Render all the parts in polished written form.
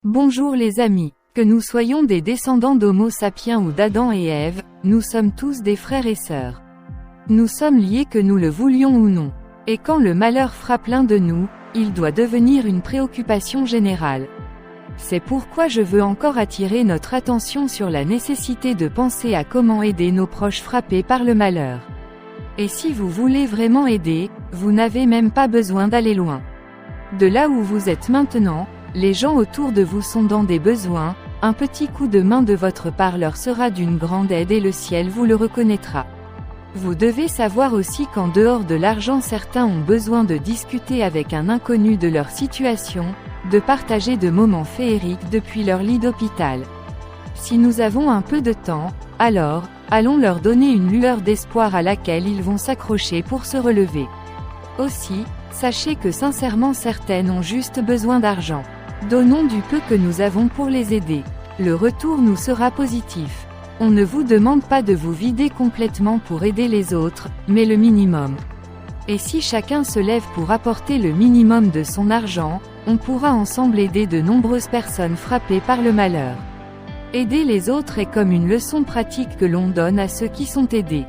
Bonjour les amis, que nous soyons des descendants d'Homo sapiens ou d'Adam et Ève, nous sommes tous des frères et sœurs. Nous sommes liés que nous le voulions ou non. Et quand le malheur frappe l'un de nous, il doit devenir une préoccupation générale. C'est pourquoi je veux encore attirer notre attention sur la nécessité de penser à comment aider nos proches frappés par le malheur. Et si vous voulez vraiment aider, vous n'avez même pas besoin d'aller loin. De là où vous êtes maintenant, les gens autour de vous sont dans des besoins, un petit coup de main de votre part leur sera d'une grande aide et le ciel vous le reconnaîtra. Vous devez savoir aussi qu'en dehors de l'argent certains ont besoin de discuter avec un inconnu de leur situation, de partager de moments féeriques depuis leur lit d'hôpital. Si nous avons un peu de temps, alors, allons leur donner une lueur d'espoir à laquelle ils vont s'accrocher pour se relever. Aussi, sachez que sincèrement certaines ont juste besoin d'argent. Donnons du peu que nous avons pour les aider. Le retour nous sera positif. On ne vous demande pas de vous vider complètement pour aider les autres, mais le minimum. Et si chacun se lève pour apporter le minimum de son argent, on pourra ensemble aider de nombreuses personnes frappées par le malheur. Aider les autres est comme une leçon pratique que l'on donne à ceux qui sont aidés.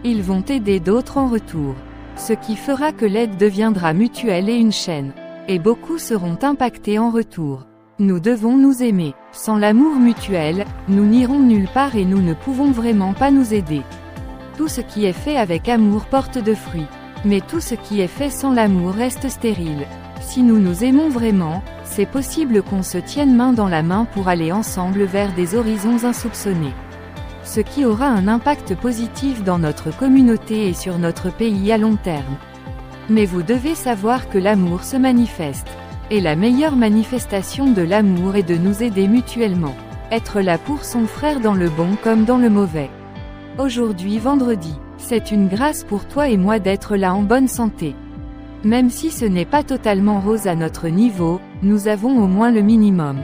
Ils vont aider d'autres en retour. Ce qui fera que l'aide deviendra mutuelle et une chaîne. Et beaucoup seront impactés en retour. Nous devons nous aimer. Sans l'amour mutuel, nous n'irons nulle part et nous ne pouvons vraiment pas nous aider. Tout ce qui est fait avec amour porte de fruits. Mais tout ce qui est fait sans l'amour reste stérile. Si nous nous aimons vraiment, c'est possible qu'on se tienne main dans la main pour aller ensemble vers des horizons insoupçonnés. Ce qui aura un impact positif dans notre communauté et sur notre pays à long terme. Mais vous devez savoir que l'amour se manifeste. Et la meilleure manifestation de l'amour est de nous aider mutuellement. Être là pour son frère dans le bon comme dans le mauvais. Aujourd'hui vendredi, c'est une grâce pour toi et moi d'être là en bonne santé. Même si ce n'est pas totalement rose à notre niveau, nous avons au moins le minimum.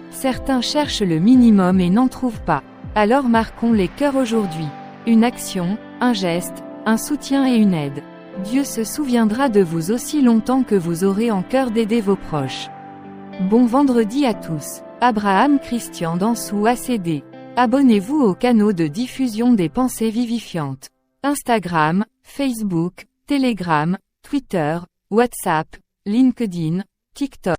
Certains cherchent le minimum et n'en trouvent pas. Alors marquons les cœurs aujourd'hui. Une action, un geste, un soutien et une aide. Dieu se souviendra de vous aussi longtemps que vous aurez en cœur d'aider vos proches. Bon vendredi à tous. Abraham Christian Dansou ACD. Abonnez-vous au canal de diffusion des pensées vivifiantes. Instagram, Facebook, Telegram, Twitter, WhatsApp, LinkedIn, TikTok.